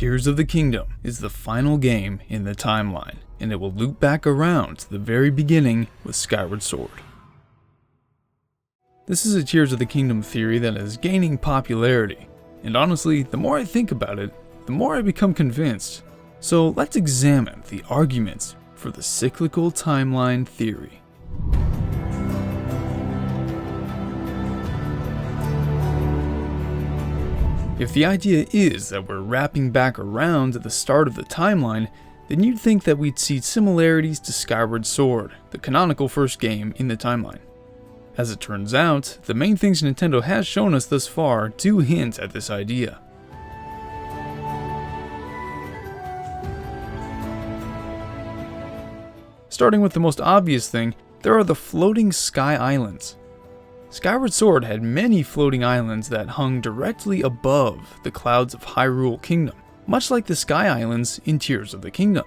Tears of the Kingdom is the final game in the timeline, and it will loop back around to the very beginning with Skyward Sword. This is a Tears of the Kingdom theory that is gaining popularity, and honestly, the more I think about it, the more I become convinced. So let's examine the arguments for the cyclical timeline theory. If the idea is that we're wrapping back around at the start of the timeline, then you'd think that we'd see similarities to Skyward Sword, the canonical first game in the timeline. As it turns out, the main things Nintendo has shown us thus far do hint at this idea. Starting with the most obvious thing, there are the floating sky islands. Skyward Sword had many floating islands that hung directly above the clouds of Hyrule Kingdom, much like the Sky Islands in Tears of the Kingdom.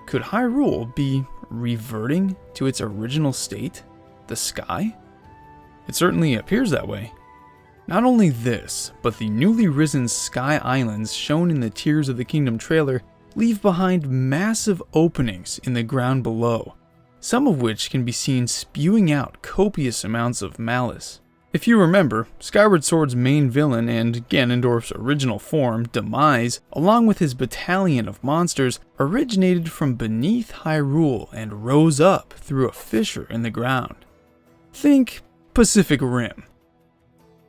Could Hyrule be reverting to its original state, the sky? It certainly appears that way. Not only this, but the newly risen Sky Islands shown in the Tears of the Kingdom trailer leave behind massive openings in the ground below, some of which can be seen spewing out copious amounts of malice. If you remember, Skyward Sword's main villain and Ganondorf's original form, 𝕃𝕗𝕚, along with his battalion of monsters, originated from beneath Hyrule and rose up through a fissure in the ground. Think Pacific Rim.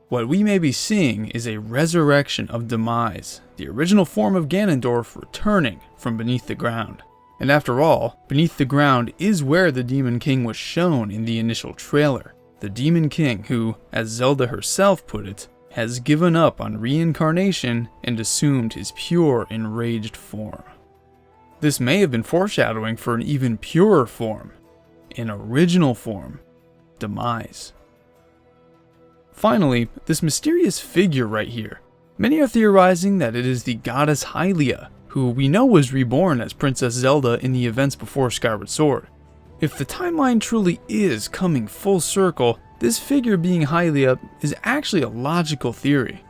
What we may be seeing is a resurrection of 𝕃𝕗𝕚, the original form of Ganondorf returning from beneath the ground. And after all, beneath the ground is where the Demon King was shown in the initial trailer. The Demon King who, as Zelda herself put it, has given up on reincarnation and assumed his pure, enraged form. This may have been foreshadowing for an even purer form, an original form, 𝕃𝕗𝕚. Finally, this mysterious figure right here. Many are theorizing that it is the goddess Hylia, who we know was reborn as Princess Zelda in the events before Skyward Sword. If the timeline truly is coming full circle, this figure being Hylia is actually a logical theory.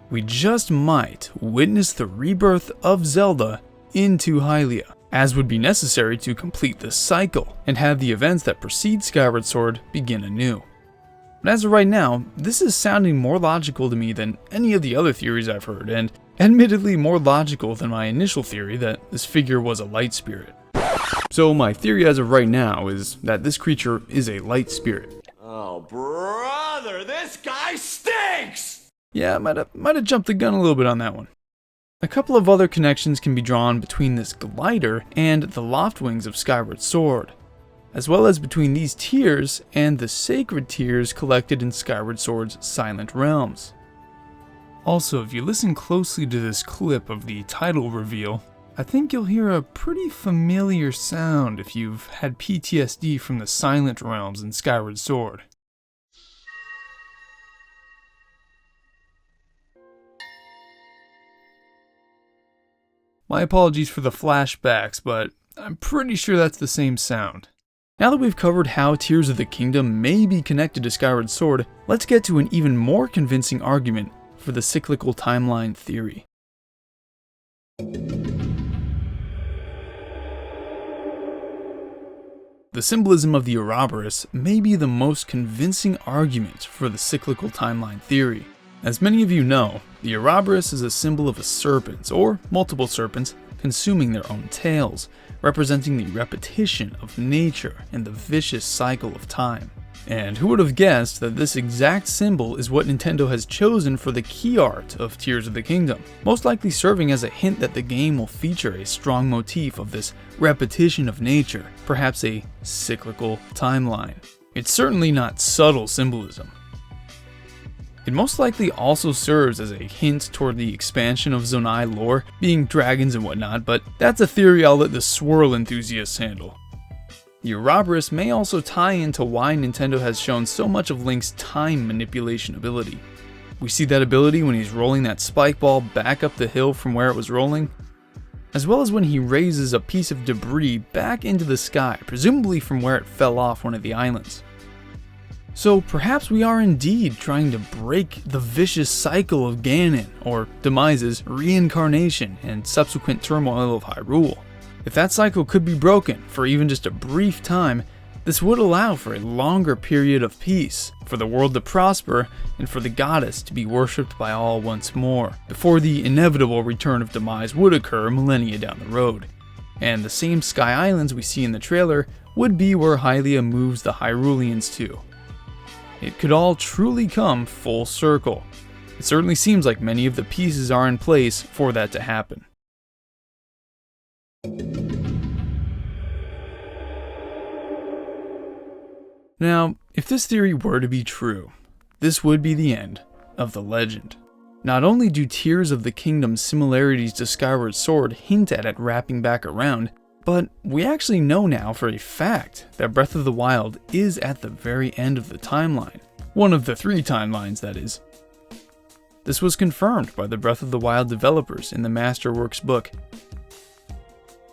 We just might witness the rebirth of Zelda into Hylia, as would be necessary to complete the cycle and have the events that precede Skyward Sword begin anew. But as of right now, this is sounding more logical to me than any of the other theories I've heard, and admittedly more logical than my initial theory that this figure was a light spirit. So my theory as of right now is that this creature is a light spirit. Oh brother, this guy stinks! Yeah, I might have jumped the gun a little bit on that one. A couple of other connections can be drawn between this glider and the loft wings of Skyward Sword, as well as between these tears and the sacred tears collected in Skyward Sword's Silent Realms. Also, if you listen closely to this clip of the title reveal, I think you'll hear a pretty familiar sound if you've had PTSD from the Silent Realms in Skyward Sword. My apologies for the flashbacks, but I'm pretty sure that's the same sound. Now that we've covered how Tears of the Kingdom may be connected to Skyward Sword, let's get to an even more convincing argument for the cyclical timeline theory. The symbolism of the Ouroboros may be the most convincing argument for the cyclical timeline theory. As many of you know, the Ouroboros is a symbol of a serpent, or multiple serpents, consuming their own tails, representing the repetition of nature and the vicious cycle of time. And who would have guessed that this exact symbol is what Nintendo has chosen for the key art of Tears of the Kingdom, most likely serving as a hint that the game will feature a strong motif of this repetition of nature, perhaps a cyclical timeline. It's certainly not subtle symbolism. It most likely also serves as a hint toward the expansion of Zonai lore, being dragons and whatnot, but that's a theory I'll let the swirl enthusiasts handle. The Ouroboros may also tie into why Nintendo has shown so much of Link's time manipulation ability. We see that ability when he's rolling that spike ball back up the hill from where it was rolling, as well as when he raises a piece of debris back into the sky, presumably from where it fell off one of the islands. So perhaps we are indeed trying to break the vicious cycle of Ganon, or Demise's reincarnation and subsequent turmoil of Hyrule. If that cycle could be broken for even just a brief time, this would allow for a longer period of peace, for the world to prosper, and for the goddess to be worshipped by all once more, before the inevitable return of Demise would occur millennia down the road. And the same Sky Islands we see in the trailer would be where Hylia moves the Hyruleans to. It could all truly come full circle. It certainly seems like many of the pieces are in place for that to happen. Now, if this theory were to be true, this would be the end of the legend. Not only do Tears of the Kingdom's similarities to Skyward Sword hint at it wrapping back around, but we actually know now for a fact that Breath of the Wild is at the very end of the timeline. One of the 3 timelines, that is. This was confirmed by the Breath of the Wild developers in the Masterworks book.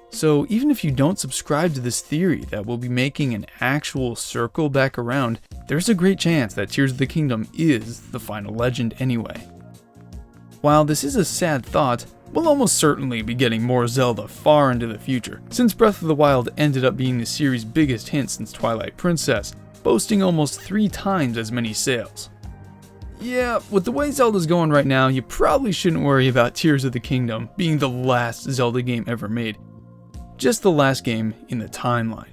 So even if you don't subscribe to this theory that we'll be making an actual circle back around, there's a great chance that Tears of the Kingdom is the final legend anyway. While this is a sad thought, we'll almost certainly be getting more Zelda far into the future, since Breath of the Wild ended up being the series' biggest hit since Twilight Princess, boasting almost 3 times as many sales. Yeah, with the way Zelda's going right now, you probably shouldn't worry about Tears of the Kingdom being the last Zelda game ever made. Just the last game in the timeline.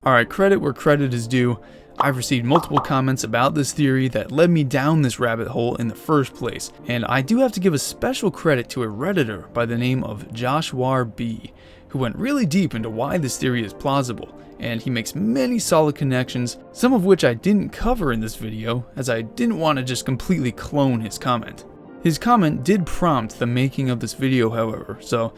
Alright, credit where credit is due. I've received multiple comments about this theory that led me down this rabbit hole in the first place, and I do have to give a special credit to a Redditor by the name of Joshua B, who went really deep into why this theory is plausible, and he makes many solid connections, some of which I didn't cover in this video, as I didn't want to just completely clone his comment. His comment did prompt the making of this video, however, so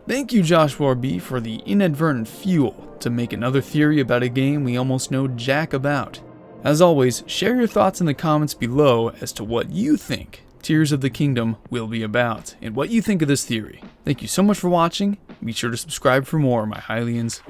thank you, Joshua B, for the inadvertent fuel to make another theory about a game we almost know jack about. As always, share your thoughts in the comments below as to what you think Tears of the Kingdom will be about, and what you think of this theory. Thank you so much for watching. Be sure to subscribe for more, my Hylians.